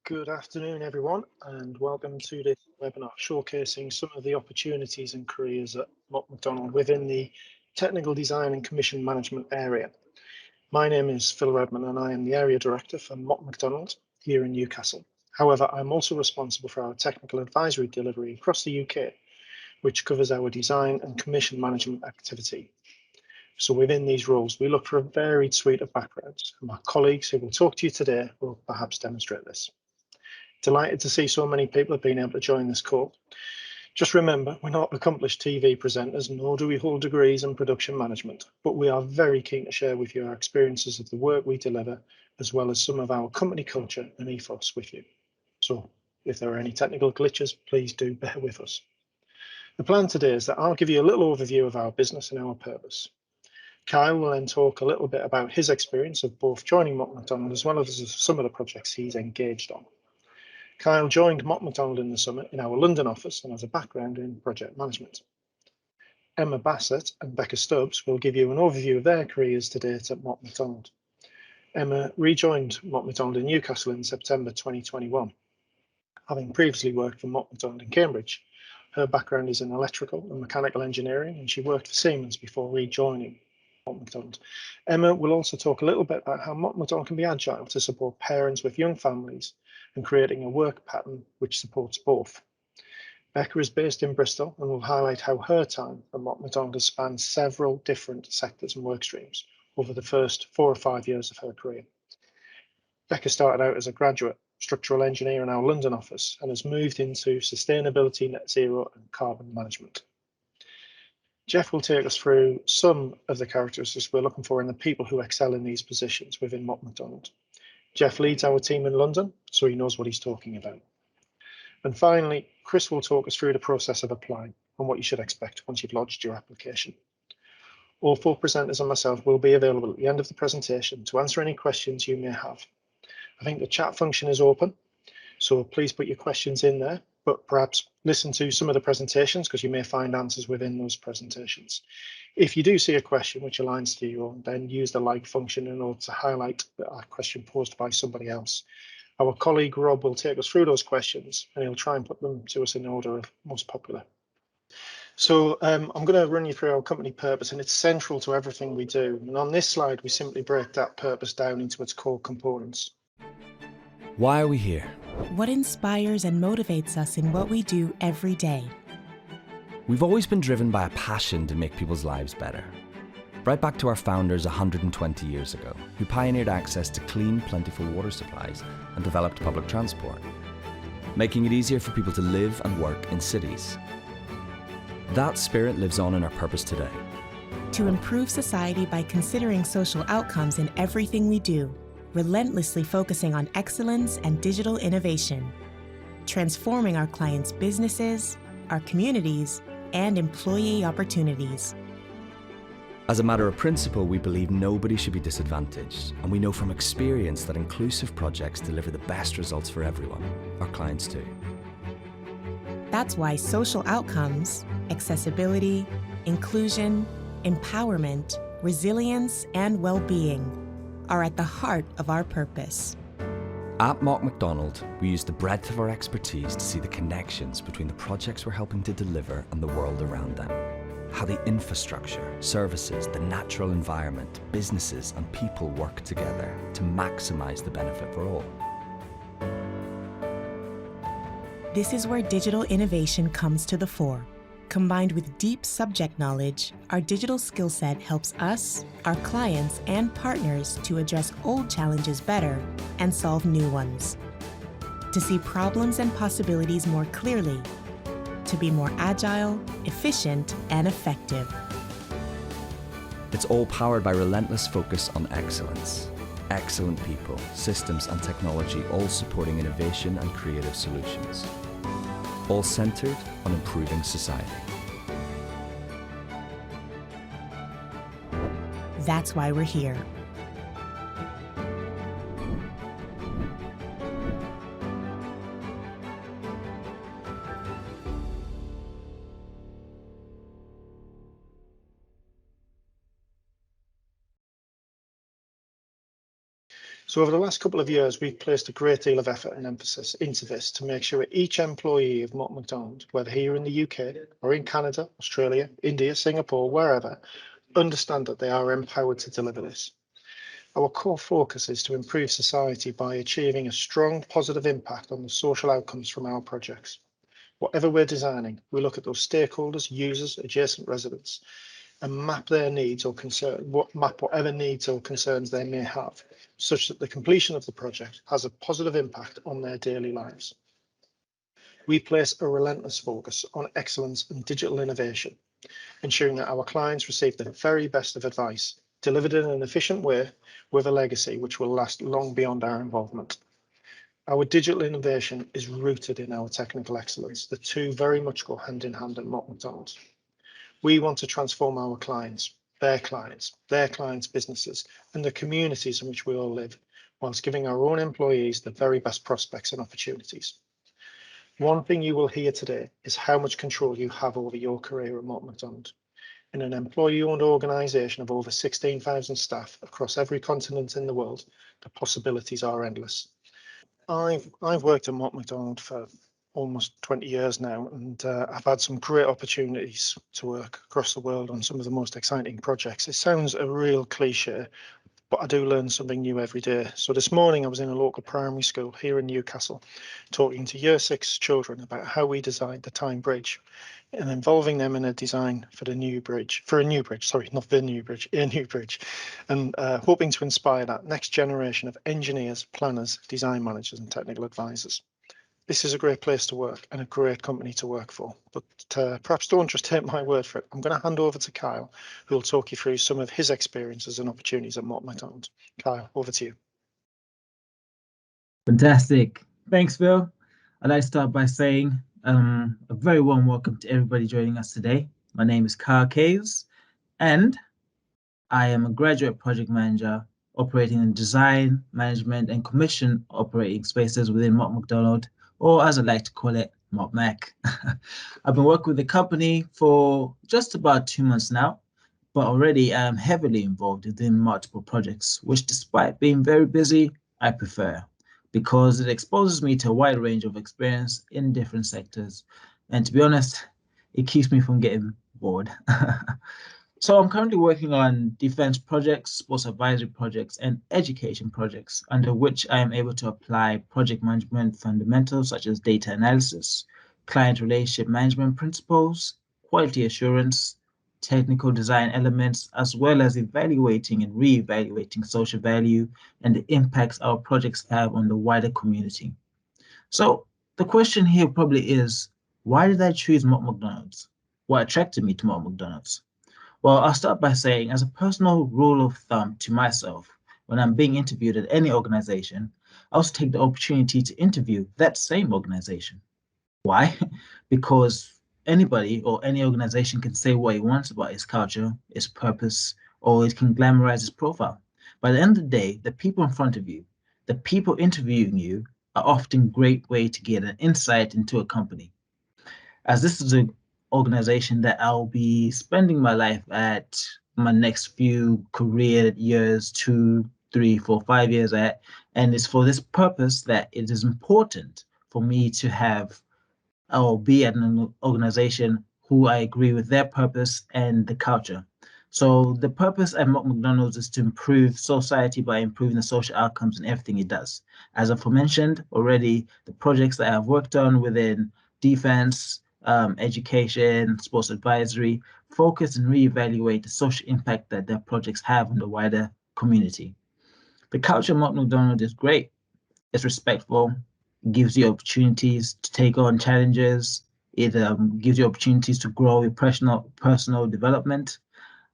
Good afternoon, everyone, and welcome to this webinar showcasing some of the opportunities and careers at Mott MacDonald within the technical design and commission management area. My name is Phil Redman, and I am the area director for Mott MacDonald here in Newcastle. However, I'm also responsible for our technical advisory delivery across the UK, which covers our design and commission management activity. So within these roles, we look for a varied suite of backgrounds, and my colleagues who will talk to you today will perhaps demonstrate this. Delighted to see so many people have been able to join this call. Just remember, we're not accomplished TV presenters, nor do we hold degrees in production management, but we are very keen to share with you our experiences of the work we deliver, as well as some of our company culture and ethos with you. So if there are any technical glitches, please do bear with us. The plan today is that I'll give you a little overview of our business and our purpose. Kyle will then talk a little bit about his experience of both joining Mott MacDonald as well as some of the projects he's engaged on. Kyle joined Mott MacDonald in the summer in our London office and has a background in project management. Emma Bassett and Becca Stubbs will give you an overview of their careers to date at Mott MacDonald. Emma rejoined Mott MacDonald in Newcastle in September 2021, having previously worked for Mott MacDonald in Cambridge. Her background is in electrical and mechanical engineering, and she worked for Siemens before rejoining Mott MacDonald. Emma will also talk a little bit about how Mott MacDonald can be agile to support parents with young families and creating a work pattern which supports both. Becca is based in Bristol and will highlight how her time at Mott MacDonald has spanned several different sectors and work streams over the first 4 or 5 years of her career. Becca started out as a graduate structural engineer in our London office and has moved into sustainability, net zero and carbon management. Jeff will take us through some of the characteristics we're looking for in the people who excel in these positions within Mott MacDonald. Jeff leads our team in London, so he knows what he's talking about. And finally, Chris will talk us through the process of applying and what you should expect once you've lodged your application. All 4 presenters and myself will be available at the end of the presentation to answer any questions you may have. I think the chat function is open, so please put your questions in there, but perhaps listen to some of the presentations because you may find answers within those presentations. If you do see a question which aligns to your own, then use the like function in order to highlight a question posed by somebody else. Our colleague Rob will take us through those questions and he'll try and put them to us in order of most popular. So I'm going to run you through our company purpose, and it's central to everything we do. And on this slide, we simply break that purpose down into its core components. Why are we here? What inspires and motivates us in what we do every day? We've always been driven by a passion to make people's lives better. Right back to our founders 120 years ago, who pioneered access to clean, plentiful water supplies and developed public transport, making it easier for people to live and work in cities. That spirit lives on in our purpose today. To improve society by considering social outcomes in everything we do, relentlessly focusing on excellence and digital innovation, transforming our clients' businesses, our communities, and employee opportunities. As a matter of principle, we believe nobody should be disadvantaged, and we know from experience that inclusive projects deliver the best results for everyone, our clients too. That's why social outcomes, accessibility, inclusion, empowerment, resilience, and well-being are at the heart of our purpose. At Mott MacDonald, we use the breadth of our expertise to see the connections between the projects we're helping to deliver and the world around them. How the infrastructure, services, the natural environment, businesses and people work together to maximize the benefit for all. This is where digital innovation comes to the fore. Combined with deep subject knowledge, our digital skill set helps us, our clients, and partners to address old challenges better and solve new ones. To see problems and possibilities more clearly, to be more agile, efficient, and effective. It's all powered by relentless focus on excellence. Excellent people, systems and technology all supporting innovation and creative solutions. All centered on improving society. That's why we're here. So over the last couple of years, we've placed a great deal of effort and emphasis into this to make sure each employee of Mott MacDonald, whether here in the UK or in Canada, Australia, India, Singapore, wherever, understand that they are empowered to deliver this. Our core focus is to improve society by achieving a strong positive impact on the social outcomes from our projects. Whatever we're designing, we look at those stakeholders, users, adjacent residents, and map their needs or map whatever needs or concerns they may have, such that the completion of the project has a positive impact on their daily lives. We place a relentless focus on excellence and digital innovation, ensuring that our clients receive the very best of advice, delivered in an efficient way with a legacy which will last long beyond our involvement. Our digital innovation is rooted in our technical excellence. The two very much go hand in hand at Mott MacDonald. We want to transform our clients, their clients' businesses, and the communities in which we all live, whilst giving our own employees the very best prospects and opportunities. One thing you will hear today is how much control you have over your career at Mott MacDonald. In an employee-owned organisation of over 16,000 staff across every continent in the world, the possibilities are endless. I've worked at Mott MacDonald for almost 20 years now, and I've had some great opportunities to work across the world on some of the most exciting projects. It sounds a real cliche, but I do learn something new every day. So this morning I was in a local primary school here in Newcastle, talking to Year 6 children about how we designed the Tyne Bridge and involving them in a design for a new bridge, and hoping to inspire that next generation of engineers, planners, design managers and technical advisors. This is a great place to work and a great company to work for, but perhaps don't just take my word for it. I'm going to hand over to Kyle, who will talk you through some of his experiences and opportunities at Mott MacDonald. Kyle, over to you. Fantastic. Thanks, Phil. I'd like to start by saying a very warm welcome to everybody joining us today. My name is Kyle Caves, and I am a graduate project manager operating in design, management, and commission operating spaces within Mott MacDonald, or as I like to call it, Mott Mac. I've been working with the company for just about 2 months now, but already I am heavily involved within multiple projects, which despite being very busy, I prefer, because it exposes me to a wide range of experience in different sectors. And to be honest, it keeps me from getting bored. So I'm currently working on defense projects, sports advisory projects, and education projects, under which I am able to apply project management fundamentals such as data analysis, client relationship management principles, quality assurance, technical design elements, as well as evaluating and re-evaluating social value and the impacts our projects have on the wider community. So the question here probably is, why did I choose Mott MacDonald's? What attracted me to Mott MacDonald's? Well, I'll start by saying, as a personal rule of thumb to myself, when I'm being interviewed at any organization, I also take the opportunity to interview that same organization. Why? Because anybody or any organization can say what it wants about its culture, its purpose, or it can glamorize its profile. By the end of the day, the people in front of you, the people interviewing you, are often a great way to get an insight into a company. As this is an organization that I'll be spending my life at, my next few career years, 2, 3, 4, 5 years at, and it's for this purpose that it is important for me to have or be at an organization who I agree with their purpose and the culture. So the purpose at Mott MacDonald's is to improve society by improving the social outcomes in everything it does. As I've mentioned already, the projects that I've worked on within defense, education, sports advisory, focus and reevaluate the social impact that their projects have on the wider community. The culture of Mott MacDonald is great. It's respectful, gives you opportunities to take on challenges. It gives you opportunities to grow your personal development.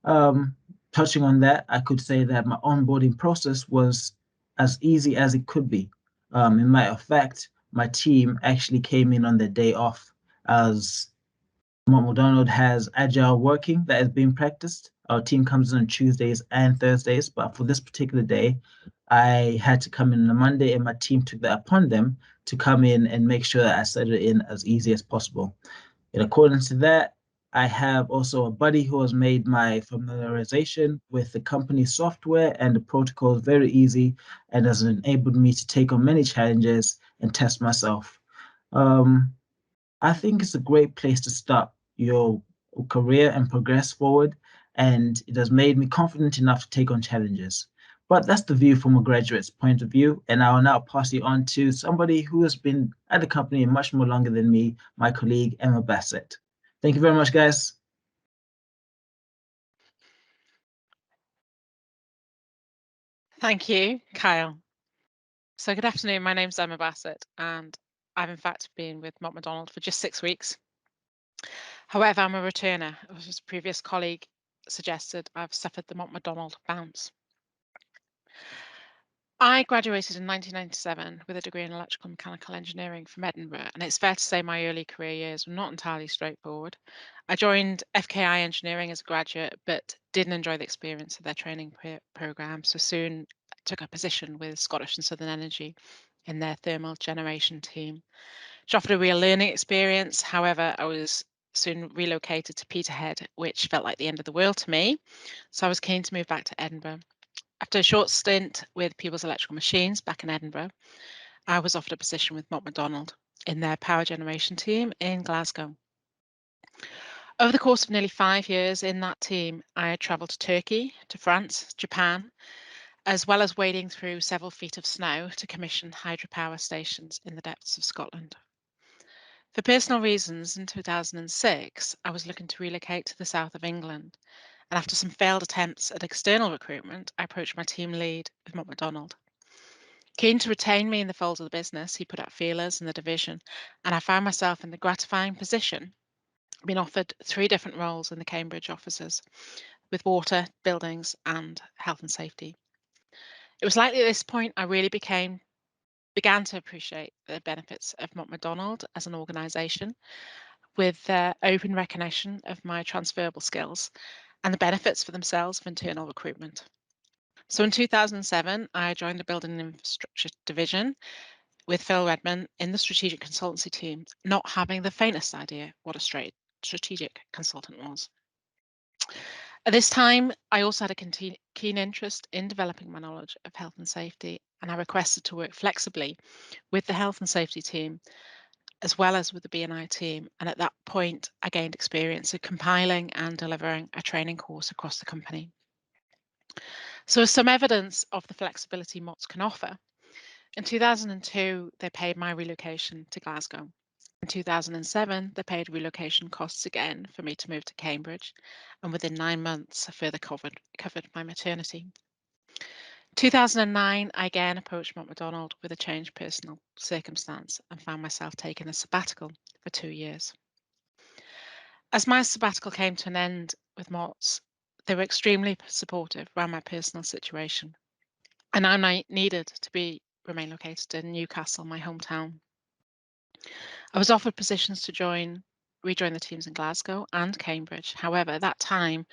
Touching on that, I could say that my onboarding process was as easy as it could be. In matter of fact, my team actually came in on their day off, as Mott MacDonald has agile working that is being practiced. Our team comes in on Tuesdays and Thursdays, but for this particular day, I had to come in on a Monday, and my team took that upon them to come in and make sure that I set it in as easy as possible. In accordance to that, I have also a buddy who has made my familiarization with the company software and the protocols very easy and has enabled me to take on many challenges and test myself. I think it's a great place to start your career and progress forward, and it has made me confident enough to take on challenges. But that's the view from a graduate's point of view, and I will now pass you on to somebody who has been at the company much more longer than me, my colleague, Emma Bassett. Thank you very much, guys. Thank you, Kyle. So good afternoon, my name's Emma Bassett, and I've in fact been with Mott MacDonald for just 6 weeks. However, I'm a returner. As a previous colleague suggested, I've suffered the Mott MacDonald bounce. I graduated in 1997 with a degree in electrical and mechanical engineering from Edinburgh, and it's fair to say my early career years were not entirely straightforward. I joined FKI Engineering as a graduate, but didn't enjoy the experience of their training programme, so soon took a position with Scottish and Southern Energy in their thermal generation team, which offered a real learning experience. However, I was soon relocated to Peterhead, which felt like the end of the world to me, so I was keen to move back to Edinburgh. After a short stint with People's Electrical Machines back in Edinburgh, I was offered a position with Mott MacDonald in their power generation team in Glasgow. Over the course of nearly 5 years in that team, I had travelled to Turkey, to France, Japan, as well as wading through several feet of snow to commission hydropower stations in the depths of Scotland. For personal reasons, in 2006, I was looking to relocate to the south of England, and after some failed attempts at external recruitment, I approached my team lead with Mott MacDonald. Keen to retain me in the fold of the business, he put out feelers in the division, and I found myself in the gratifying position of being offered 3 different roles in the Cambridge offices, with water, buildings, and health and safety. It was likely at this point I really began to appreciate the benefits of Mott MacDonald as an organisation, with their open recognition of my transferable skills and the benefits for themselves of internal recruitment. So in 2007, I joined the Building and Infrastructure Division with Phil Redman in the strategic consultancy team, not having the faintest idea what a strategic consultant was. At this time, I also had a keen interest in developing my knowledge of health and safety, and I requested to work flexibly with the health and safety team as well as with the B&I team. And at that point, I gained experience of compiling and delivering a training course across the company. So as some evidence of the flexibility Motts can offer, in 2002, they paid my relocation to Glasgow. In 2007, they paid relocation costs again for me to move to Cambridge, and within 9 months, I further covered my maternity. 2009, I again approached Mott MacDonald with a changed personal circumstance and found myself taking a sabbatical for 2 years. As my sabbatical came to an end with Mott's, they were extremely supportive around my personal situation, and I needed to remain located in Newcastle, my hometown. I was offered positions to rejoin the teams in Glasgow and Cambridge. However, at that time,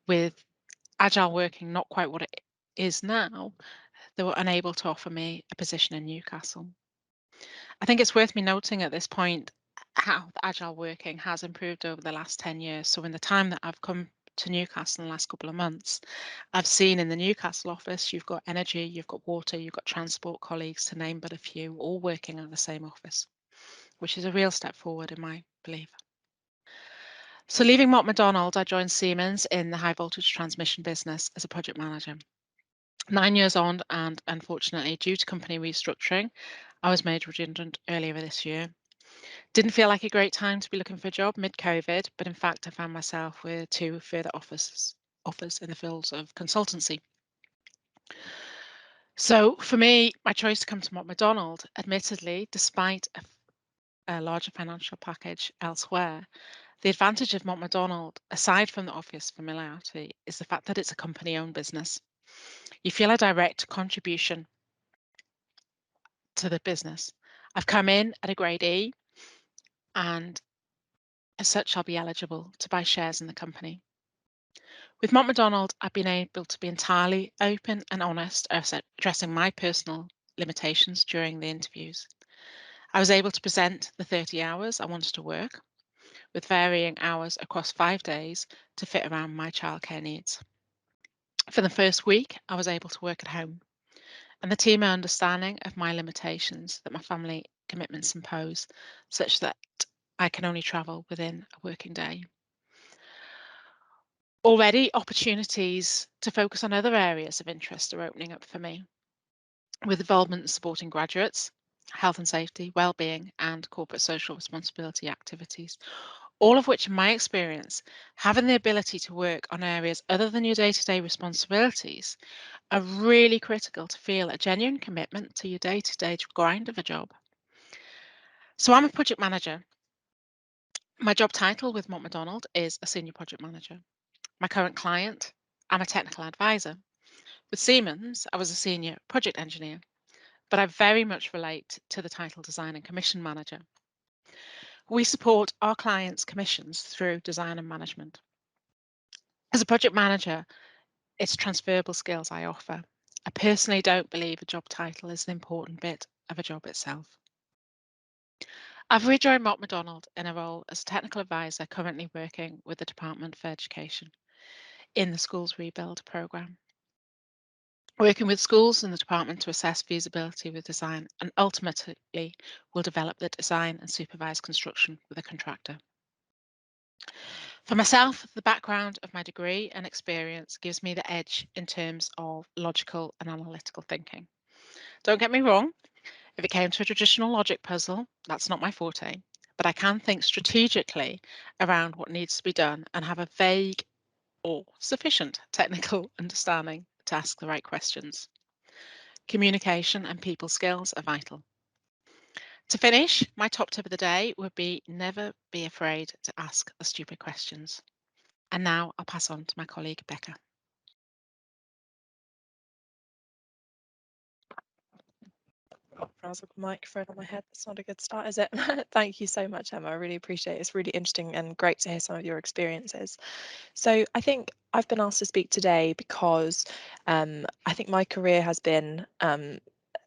with agile working not quite what it is now, they were unable to offer me a position in Newcastle. I think it's worth me noting at this point how the agile working has improved over the last 10 years. So in the time that I've come to Newcastle in the last couple of months, I've seen in the Newcastle office, you've got energy, you've got water, you've got transport colleagues, to name but a few, all working in the same office, which is a real step forward in my belief. So leaving Mott MacDonald, I joined Siemens in the high voltage transmission business as a project manager. 9 years on, and unfortunately, due to company restructuring, I was made redundant earlier this year. Didn't feel like a great time to be looking for a job mid-COVID, but in fact, I found myself with 2 further offers in the fields of consultancy. So for me, my choice to come to Mott MacDonald, admittedly, despite a larger financial package elsewhere, the advantage of Mott MacDonald, aside from the obvious familiarity, is the fact that it's a company-owned business. You feel a direct contribution to the business. I've come in at a grade E, and as such, I'll be eligible to buy shares in the company. With Mott MacDonald, I've been able to be entirely open and honest, addressing my personal limitations during the interviews. I was able to present the 30 hours I wanted to work, with varying hours across 5 days to fit around my childcare needs. For the first week, I was able to work at home, and the team are understanding of my limitations that my family commitments impose, such that I can only travel within a working day. Already, opportunities to focus on other areas of interest are opening up for me, with involvement in supporting graduates, health and safety, well-being, and corporate social responsibility activities, all of which, in my experience, having the ability to work on areas other than your day-to-day responsibilities are really critical to feel a genuine commitment to your day-to-day grind of a job. So I'm a project manager. My job title with Mott MacDonald is a senior project manager. My current client, I'm a technical advisor. With Siemens, I was a senior project engineer, but I very much relate to the title design and commission manager. We support our clients' commissions through design and management. As a project manager, it's transferable skills I offer. I personally don't believe a job title is an important bit of a job itself. I've rejoined Mott MacDonald in a role as a technical advisor, currently working with the Department for Education in the Schools Rebuild programme. Working with schools and the department to assess feasibility with design, and ultimately will develop the design and supervise construction with a contractor. For myself, the background of my degree and experience gives me the edge in terms of logical and analytical thinking. Don't get me wrong, if it came to a traditional logic puzzle, that's not my forte, but I can think strategically around what needs to be done and have a vague or sufficient technical understanding to ask the right questions. Communication and people skills are vital. To finish, my top tip of the day would be never be afraid to ask the stupid questions. And now I'll pass on to my colleague Becca. Browser microphone on my head. That's not a good start, is it? Thank you so much, Emma. I really appreciate it. It's really interesting and great to hear some of your experiences. So I think I've been asked to speak today because I think my career has been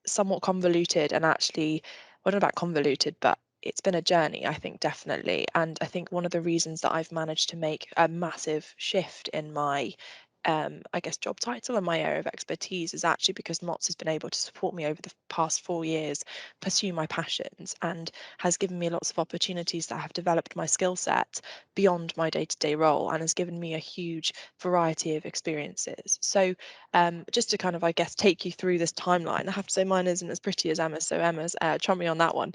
somewhat convoluted and actually, well, not about convoluted, but it's been a journey, I think, definitely. And I think one of the reasons that I've managed to make a massive shift in my I guess, job title and my area of expertise is actually because MOTS has been able to support me over the past 4 years, pursue my passions, and has given me lots of opportunities that have developed my skill set beyond my day-to-day role and has given me a huge variety of experiences. So just to kind of, I guess, take you through this timeline, I have to say mine isn't as pretty as Emma's, so Emma's, trump me on that one.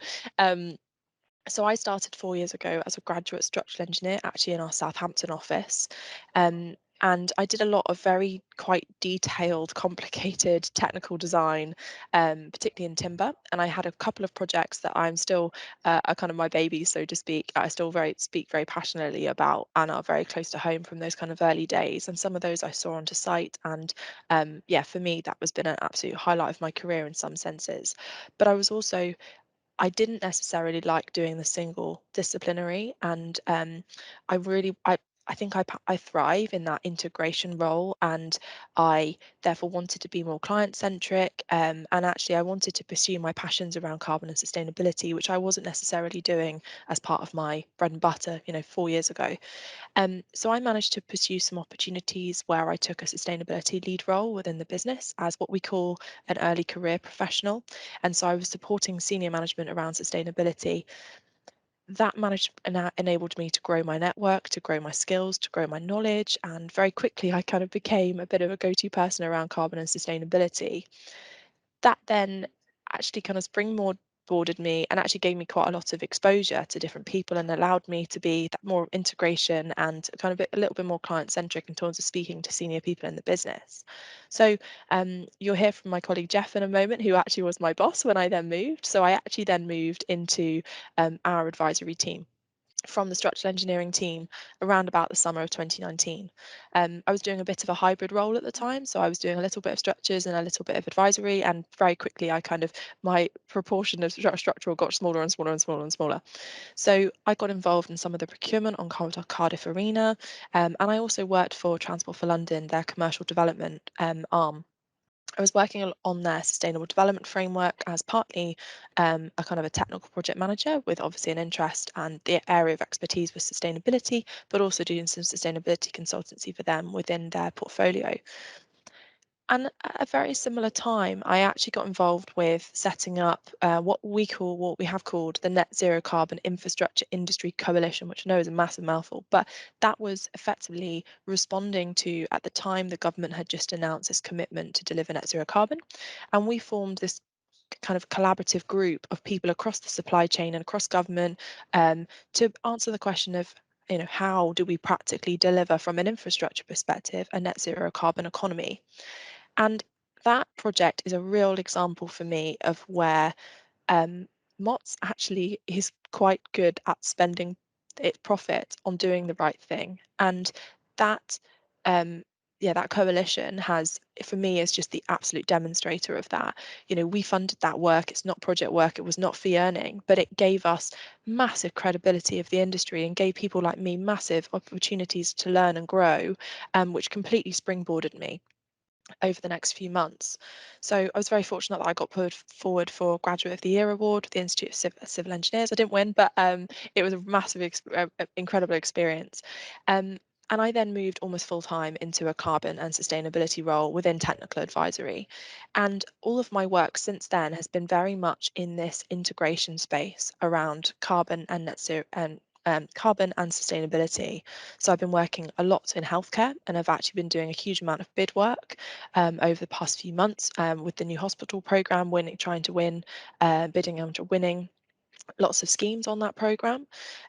So I started 4 years ago as a graduate structural engineer, actually in our Southampton office. And I did a lot of very quite detailed, complicated technical design, particularly in timber. And I had a couple of projects that I'm still are kind of my babies, so to speak. I still speak very passionately about and are very close to home from those kind of early days. And some of those I saw onto site. And yeah, for me, that has been an absolute highlight of my career in some senses. But I didn't necessarily like doing the single disciplinary, and I think I thrive in that integration role, and I therefore wanted to be more client centric, and actually I wanted to pursue my passions around carbon and sustainability, which I wasn't necessarily doing as part of my bread and butter, 4 years ago. So I managed to pursue some opportunities where I took a sustainability lead role within the business as what we call an early career professional. And so I was supporting senior management around sustainability. That enabled me to grow my network, to grow my skills, to grow my knowledge. And very quickly, I kind of became a bit of a go-to person around carbon and sustainability. That then actually kind of springboarded me and actually gave me quite a lot of exposure to different people and allowed me to be that more integration and kind of a little bit more client centric in terms of speaking to senior people in the business. So you'll hear from my colleague Jeff in a moment, who actually was my boss when I then moved. So I actually then moved into our advisory team from the structural engineering team around about the summer of 2019. I was doing a bit of a hybrid role at the time, so I was doing a little bit of structures and a little bit of advisory, and very quickly my proportion of structural got smaller and smaller and smaller and smaller. So I got involved in some of the procurement on Cardiff Arena, and I also worked for Transport for London, their commercial development arm. I was working on their sustainable development framework as partly a kind of a technical project manager with obviously an interest, and the area of expertise was sustainability, but also doing some sustainability consultancy for them within their portfolio. And at a very similar time, I actually got involved with setting up what we have called the Net Zero Carbon Infrastructure Industry Coalition, which I know is a massive mouthful, but that was effectively responding to, at the time, the government had just announced its commitment to deliver net zero carbon. And we formed this kind of collaborative group of people across the supply chain and across government to answer the question of, how do we practically deliver from an infrastructure perspective a net zero carbon economy? And that project is a real example for me of where MOTS actually is quite good at spending its profit on doing the right thing. And that, that coalition has, for me, is just the absolute demonstrator of that. We funded that work. It's not project work. It was not fee earning, but it gave us massive credibility of the industry and gave people like me massive opportunities to learn and grow, which completely springboarded me over the next few months. So I was very fortunate that I got put forward for Graduate of the Year award with the Institute of Civil Engineers. I didn't win, but it was a massive, incredible experience. And I then moved almost full time into a carbon and sustainability role within technical advisory. And all of my work since then has been very much in this integration space around carbon and net zero and carbon and sustainability. So I've been working a lot in healthcare, and I've actually been doing a huge amount of bid work over the past few months with the new hospital programme, trying to win, bidding and winning lots of schemes on that programme.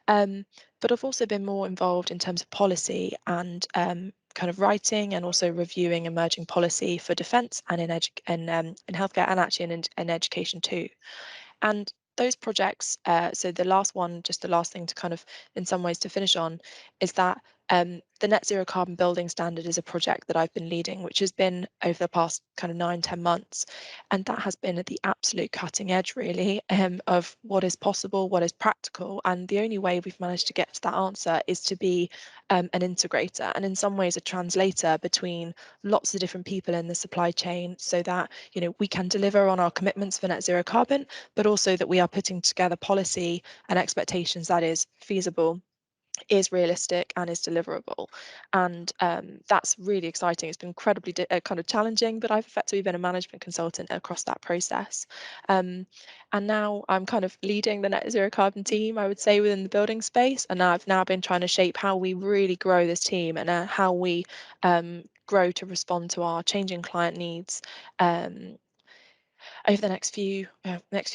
But I've also been more involved in terms of policy and kind of writing and also reviewing emerging policy for defence and in healthcare, and actually in education too. And those projects, so the last one, just the last thing to kind of, in some ways, to finish on, is that the Net Zero Carbon Building Standard is a project that I've been leading, which has been over the past kind of 9-10 months. And that has been at the absolute cutting edge, really, of what is possible, what is practical. And the only way we've managed to get to that answer is to be an integrator, and in some ways a translator between lots of different people in the supply chain, so that we can deliver on our commitments for net zero carbon, but also that we are putting together policy and expectations that is feasible, is realistic, and is deliverable. And that's really exciting. It's been incredibly kind of challenging, but I've effectively been a management consultant across that process. And now I'm kind of leading the net zero carbon team, I would say, within the building space. And I've now been trying to shape how we really grow this team, and how we grow to respond to our changing client needs over the next few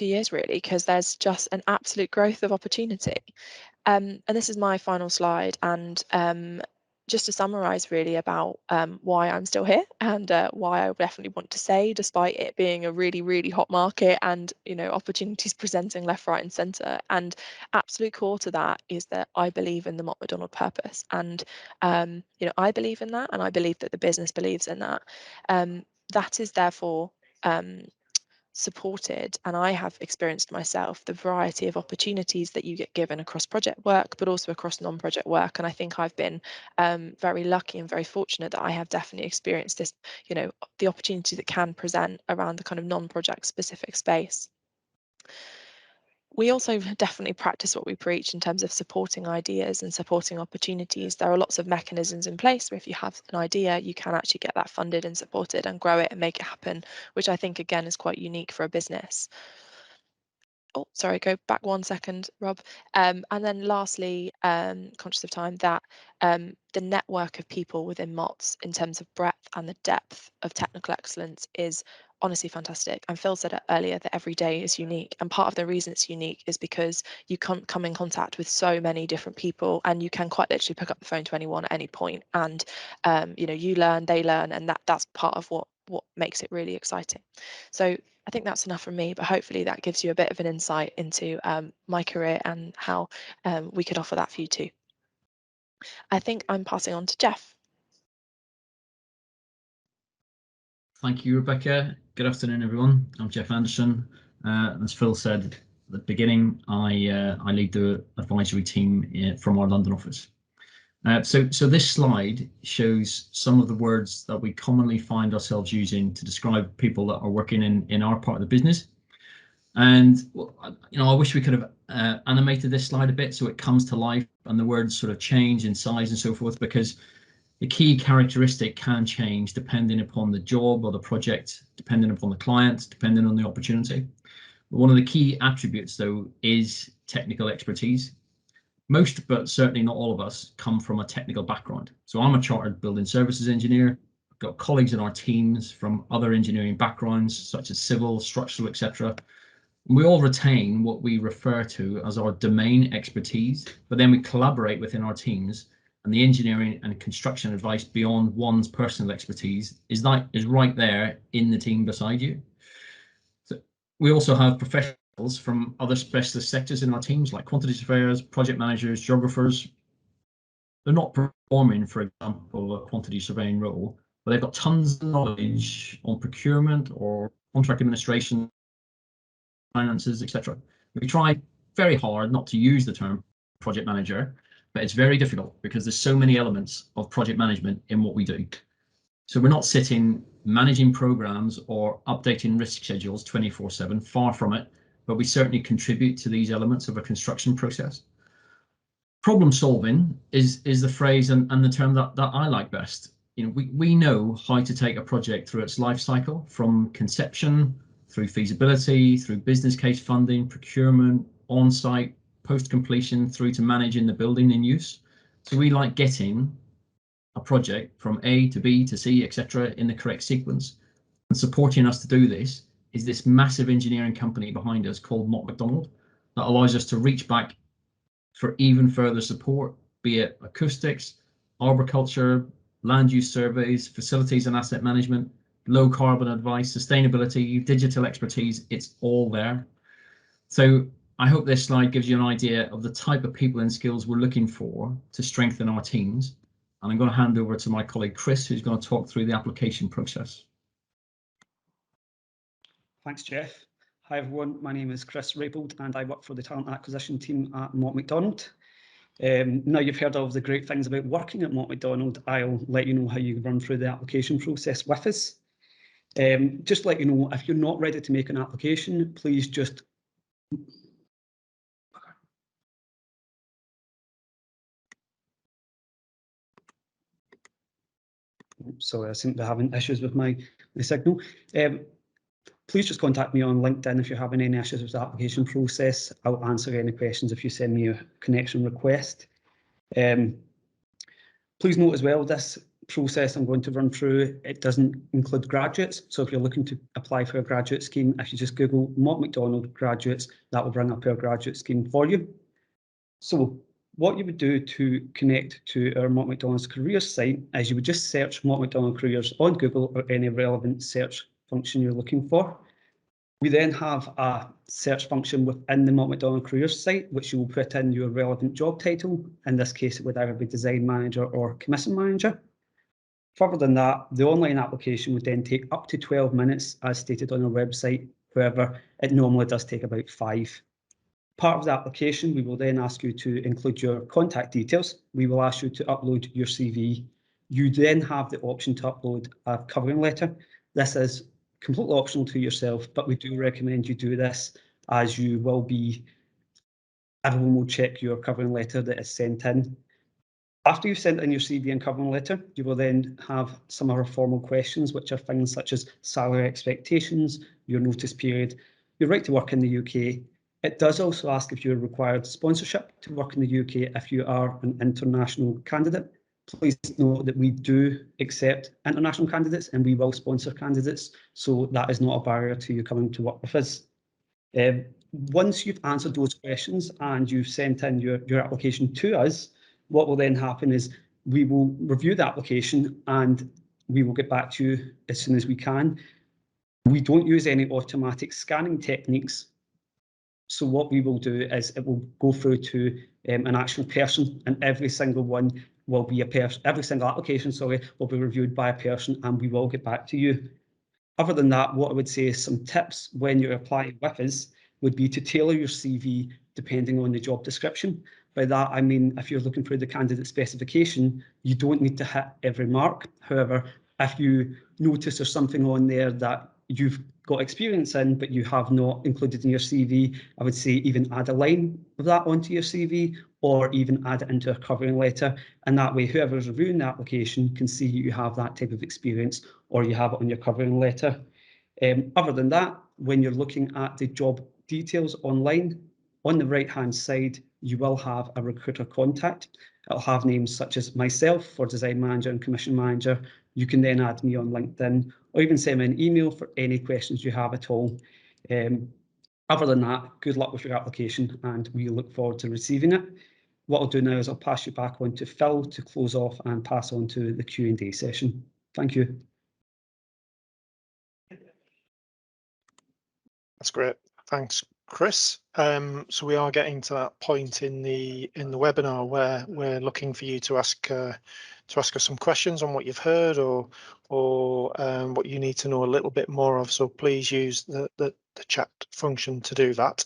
years, really, because there's just an absolute growth of opportunity. And this is my final slide, and just to summarize really about why I'm still here, and why I definitely want to say, despite it being a really, really hot market and opportunities presenting left, right and centre, and absolute core to that is that I believe in the Mott MacDonald purpose, and I believe in that, and I believe that the business believes in that. That is therefore supported, and I have experienced myself, the variety of opportunities that you get given across project work, but also across non-project work. And I think I've been very lucky and very fortunate that I have definitely experienced this, the opportunity that can present around the kind of non-project specific space. We also definitely practice what we preach in terms of supporting ideas and supporting opportunities. There are lots of mechanisms in place where if you have an idea, you can actually get that funded and supported and grow it and make it happen, which I think, again, is quite unique for a business. Oh, sorry, go back 1 second, Rob. And then lastly, conscious of time, that the network of people within MOTS in terms of breadth and the depth of technical excellence is honestly fantastic. And Phil said it earlier that every day is unique. And part of the reason it's unique is because you can't come in contact with so many different people, and you can quite literally pick up the phone to anyone at any point. And you learn, they learn, and that's part of what makes it really exciting. So I think that's enough from me, but hopefully that gives you a bit of an insight into my career and how we could offer that for you too. I think I'm passing on to Jeff. Thank you, Rebecca. Good afternoon, everyone. I'm Jeff Anderson. As Phil said at the beginning, I lead the advisory team from our London office. So this slide shows some of the words that we commonly find ourselves using to describe people that are working in our part of the business. And I wish we could have animated this slide a bit so it comes to life and the words sort of change in size and so forth, because the key characteristic can change depending upon the job or the project, depending upon the client, depending on the opportunity. One of the key attributes, though, is technical expertise. Most, but certainly not all of us, come from a technical background. So I'm a chartered building services engineer. I've got colleagues in our teams from other engineering backgrounds, such as civil, structural, etc. We all retain what we refer to as our domain expertise, but then we collaborate within our teams, and the engineering and construction advice beyond one's personal expertise is right there in the team beside you. So we also have professionals from other specialist sectors in our teams, like quantity surveyors, project managers, geographers. They're not performing, for example, a quantity surveying role, but they've got tons of knowledge on procurement or contract administration, finances, etc. We try very hard not to use the term project manager, but it's very difficult because there's so many elements of project management in what we do. So we're not sitting managing programs or updating risk schedules 24/7, far from it, but we certainly contribute to these elements of a construction process. Problem solving is the phrase and the term that I like best. We know how to take a project through its life cycle, from conception through feasibility, through business case funding, procurement, on-site, post-completion, through to managing the building in use. So we like getting a project from A to B to C, etc., in the correct sequence. And supporting us to do this is this massive engineering company behind us called Mott MacDonald that allows us to reach back for even further support, be it acoustics, arboriculture, land use surveys, facilities and asset management, low carbon advice, sustainability, digital expertise. It's all there. So I hope this slide gives you an idea of the type of people and skills we're looking for to strengthen our teams. And I'm going to hand over to my colleague Chris, who's going to talk through the application process. Thanks, Jeff. Hi everyone, my name is Chris Raybould and I work for the talent acquisition team at Mott MacDonald. Now you've heard of the great things about working at Mott MacDonald, I'll let you know how you run through the application process with us. Just to let you know, if you're not ready to make an application, please just sorry, I seem to be having issues with my signal. Please just contact me on LinkedIn if you're having any issues with the application process. I'll answer any questions if you send me a connection request. Please note as well, this process I'm going to run through, it doesn't include graduates. So if you're looking to apply for a graduate scheme, if you just Google Mott MacDonald graduates, that will bring up our graduate scheme for you. So what you would do to connect to our Mott MacDonald's careers site is you would just search Mott MacDonald careers on Google or any relevant search function you're looking for. We then have a search function within the Mott MacDonald careers site, which you will put in your relevant job title. In this case, it would either be design manager or commission manager. Further than that, the online application would then take up to 12 minutes as stated on our website. However, it normally does take about 5. Part of the application, we will then ask you to include your contact details. We will ask you to upload your CV. You then have the option to upload a covering letter. This is completely optional to yourself, but we do recommend you do this as you will be, everyone will check your covering letter that is sent in. After you've sent in your CV and covering letter, you will then have some of our formal questions, which are things such as salary expectations, your notice period, your right to work in the UK. It does also ask if you're required sponsorship to work in the UK if you are an international candidate. Please note that we do accept international candidates and we will sponsor candidates, so that is not a barrier to you coming to work with us. Once you've answered those questions and you've sent in your application to us, what will then happen is we will review the application and we will get back to you as soon as we can. We don't use any automatic scanning techniques. So what we will do is it will go through to an actual person, and every single one will be a person, every single application, sorry, will be reviewed by a person and we will get back to you. Other than that, what I would say is some tips when you're applying with us would be to tailor your CV depending on the job description. By that, I mean, if you're looking for the candidate specification, you don't need to hit every mark. However, if you notice there's something on there that you've got experience in, but you have not included in your CV, I would say even add a line of that onto your CV, or even add it into a covering letter. And that way, whoever's reviewing the application can see you have that type of experience, or you have it on your covering letter. Other than that, when you're looking at the job details online, on the right-hand side, you will have a recruiter contact. It'll have names such as myself for design manager and commission manager. You can then add me on LinkedIn, or even send me an email for any questions you have at all. Other than that, good luck with your application, and we look forward to receiving it. What I'll do now is I'll pass you back on to Phil to close off and pass on to the Q&A session. Thank you. That's great. Thanks, Chris. So we are getting to that point in the webinar where we're looking for you to ask us some questions on what you've heard, or what you need to know a little bit more of. So please use the chat function to do that.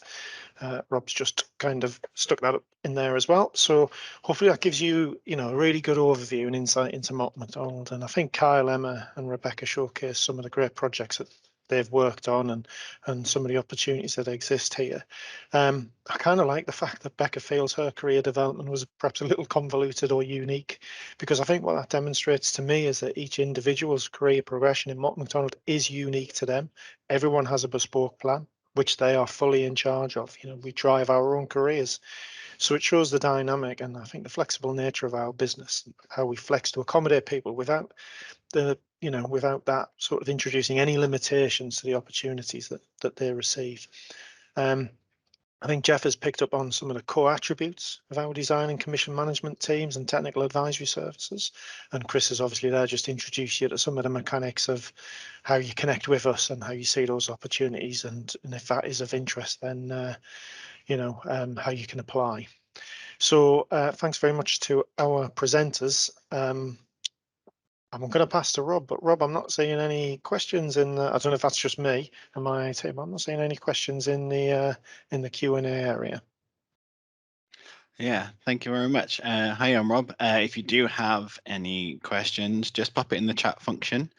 Rob's just kind of stuck that up in there as well. So hopefully that gives you, a really good overview and insight into Mott MacDonald. And I think Kyle, Emma and Rebecca showcased some of the great projects that they've worked on and some of the opportunities that exist here. I kind of like the fact that Becca feels her career development was perhaps a little convoluted or unique, because I think what that demonstrates to me is that each individual's career progression in Mott MacDonald is unique to them. Everyone has a bespoke plan, which they are fully in charge of. We drive our own careers. So it shows the dynamic and I think the flexible nature of our business, how we flex to accommodate people without that sort of introducing any limitations to the opportunities that they receive. I think Jeff has picked up on some of the core attributes of our design and commission management teams and technical advisory services. And Chris has obviously there just introduced you to some of the mechanics of how you connect with us and how you see those opportunities. And if that is of interest, then, how you can apply. So thanks very much to our presenters. I'm going to pass to Rob, but Rob, I'm not seeing any questions I don't know if that's just me and my team. I'm not seeing any questions in the Q&A area. Yeah, thank you very much. Hi, I'm Rob. If you do have any questions, just pop it in the chat function.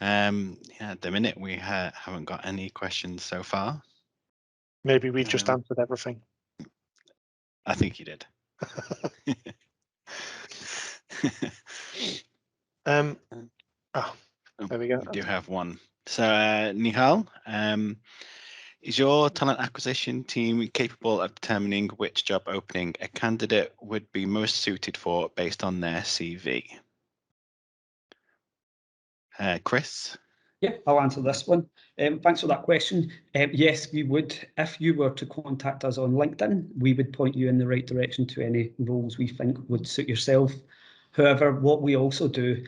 At the minute, we haven't got any questions so far. Maybe we just answered everything. I think you did. There we go. We do have one. So, Nihal, is your talent acquisition team capable of determining which job opening a candidate would be most suited for based on their CV? Chris? Yeah, I'll answer this one. Thanks for that question. Yes, we would. If you were to contact us on LinkedIn, we would point you in the right direction to any roles we think would suit yourself. However, what we also do,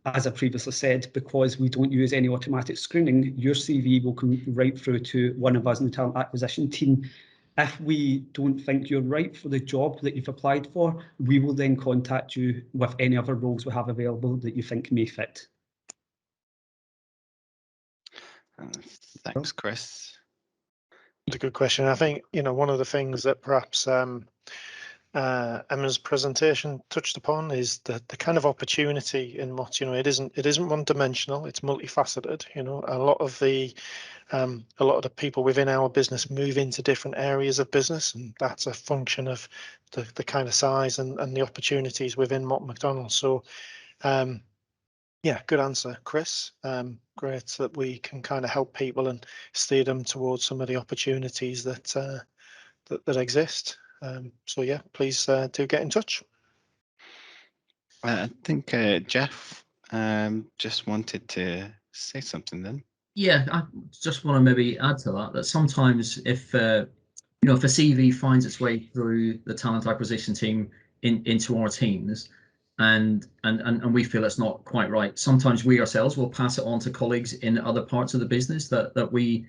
as I previously said, because we don't use any automatic screening, your CV will come right through to one of us in the talent acquisition team. If we don't think you're right for the job that you've applied for, we will then contact you with any other roles we have available that you think may fit. Thanks, Chris. It's a good question. I think, one of the things that perhaps Emma's presentation touched upon is the kind of opportunity in Mott. It isn't one-dimensional. It's multifaceted. A lot of the people within our business move into different areas of business, and that's a function of the kind of size and the opportunities within Mott MacDonald. So, yeah, good answer, Chris. Great that we can kind of help people and steer them towards some of the opportunities that exist. So yeah, please do get in touch. I think Jeff just wanted to say something then. Yeah, I just want to maybe add to that sometimes if if a CV finds its way through the talent acquisition team into our teams and we feel it's not quite right, sometimes we ourselves will pass it on to colleagues in other parts of the business that we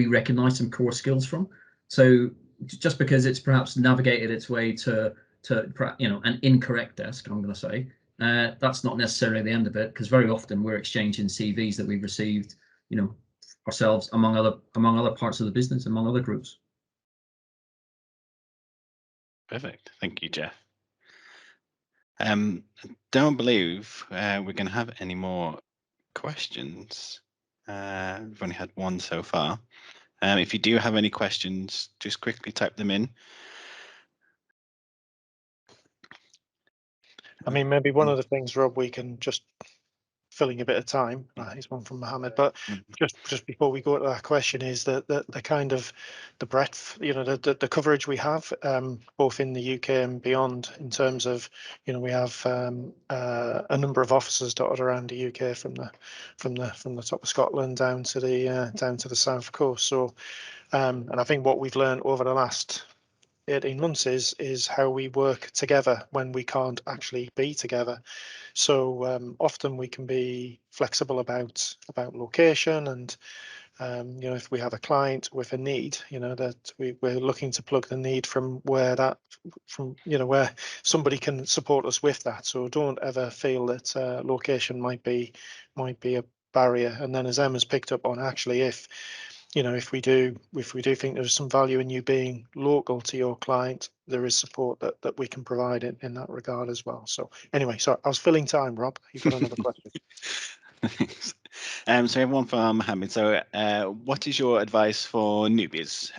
recognize some core skills from. So just because it's perhaps navigated its way to an incorrect desk, I'm going to say, that's not necessarily the end of it, because very often we're exchanging CVs that we've received, ourselves among other parts of the business, among other groups. Perfect. Thank you, Jeff. Don't believe we're going to have any more questions. We've only had one so far. If you do have any questions, just quickly type them in. I mean, maybe one of the things, Rob, we can just filling a bit of time. Here's one from Mohammed, but just before we go to that question, is that the kind of the breadth, the coverage we have, both in the UK and beyond, in terms of, we have a number of offices dotted around the UK from the top of Scotland down to the south coast. So, and I think what we've learned over the last 18 months is how we work together when we can't actually be together. So often we can be flexible about location, and if we have a client with a need, that we're looking to plug the need from where somebody can support us with that. So don't ever feel that location might be a barrier. And then, as Emma's picked up on, actually, if we do think there's some value in you being local to your client, there is support that we can provide in that regard as well. So anyway, sorry, I was filling time. Rob, you've got another question. Thanks. So we have one from Mohammed. So what is your advice for newbies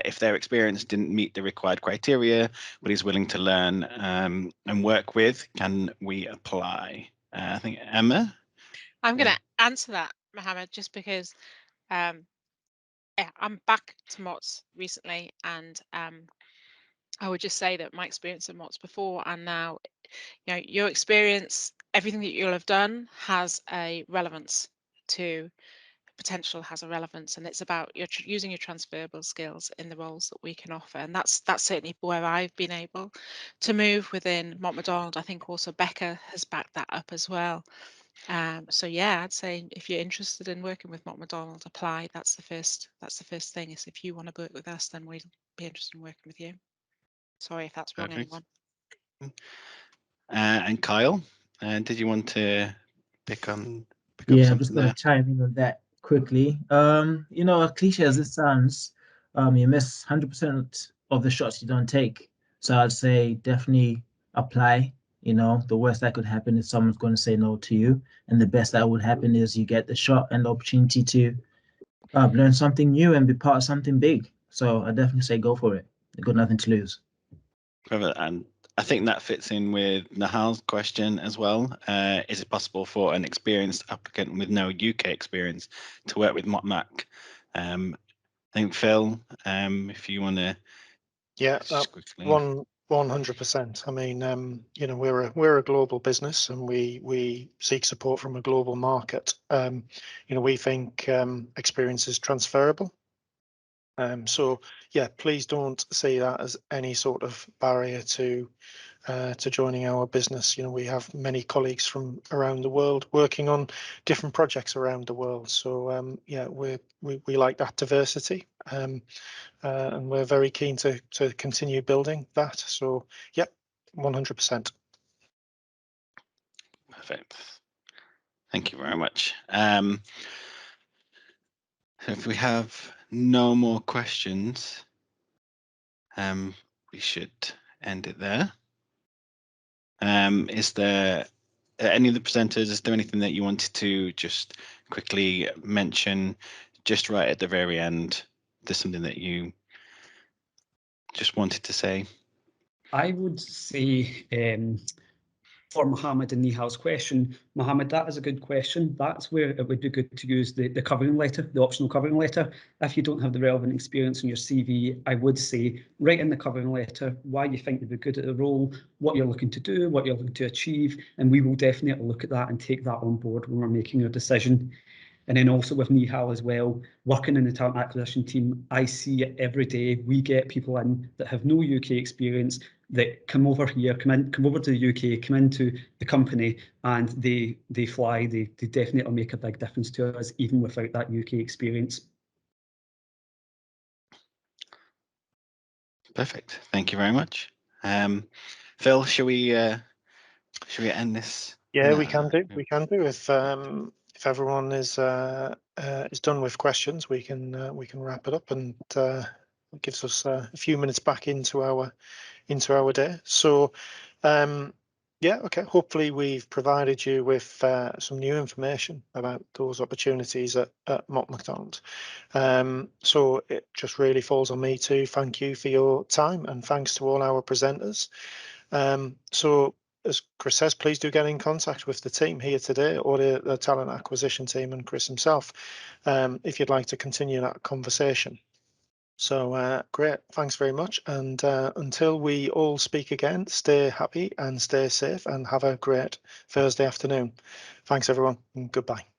if their experience didn't meet the required criteria, but is willing to learn and work with? Can we apply? I think Emma? I'm going to answer that, Mohammed, just because I'm back to MOTS recently, and I would just say that my experience at MOTS before and now, your experience, everything that you'll have done has a relevance to potential, has a relevance, and it's about using your transferable skills in the roles that we can offer. And that's certainly where I've been able to move within Mott MacDonald. I think also Becca has backed that up as well. So yeah, I'd say if you're interested in working with Mott MacDonald, apply. That's the first thing, is if you want to work with us, then we'd be interested in working with you. Sorry if that's wrong, anyone. And Kyle, did you want to pick up I'm something just going there? to chime in on that quickly. Cliche as it sounds, you miss 100% of the shots you don't take. So I'd say definitely apply. The worst that could happen is someone's going to say no to you, and the best that would happen is you get the shot and the opportunity to learn something new and be part of something big. So I definitely say go for it. You've got nothing to lose. And I think that fits in with Nahal's question as well. Is it possible for an experienced applicant with no UK experience to work with MOTMAC? I think Phil, if you want to, just quickly. 100%. I mean, we're a global business, and we seek support from a global market. We think experience is transferable. So yeah, please don't see that as any sort of barrier to joining our business. We have many colleagues from around the world working on different projects around the world. So yeah, we like that diversity, and we're very keen to continue building that. So yeah, 100%. Perfect. Thank you very much. If we have no more questions, we should end it there. Is there any of the presenters, is there anything that you wanted to just quickly mention just right at the very end? There's something that you just wanted to say? I would say for Mohammed and Nihal's question, Mohammed, that is a good question. That's where it would be good to use the covering letter, the optional covering letter. If you don't have the relevant experience in your CV, I would say write in the covering letter why you think you'd be good at the role, what you're looking to do, what you're looking to achieve, and we will definitely look at that and take that on board when we're making our decision. And then also with Nihal as well, working in the talent acquisition team, I see it every day. We get people in that have no UK experience, that come over here, come over to the UK, come into the company, and they fly. They definitely make a big difference to us, even without that UK experience. Perfect. Thank you very much. Phil, shall we end this? Yeah, we can do. We can do. If everyone is done with questions, we can wrap it up and it gives us a few minutes back into our day. So yeah, okay, hopefully we've provided you with some new information about those opportunities at Mott MacDonald. So it just really falls on me to thank you for your time, and thanks to all our presenters. So as Chris says, please do get in contact with the team here today, or the talent acquisition team and Chris himself, if you'd like to continue that conversation. So great, thanks very much. And until we all speak again, stay happy and stay safe and have a great Thursday afternoon. Thanks everyone, and goodbye.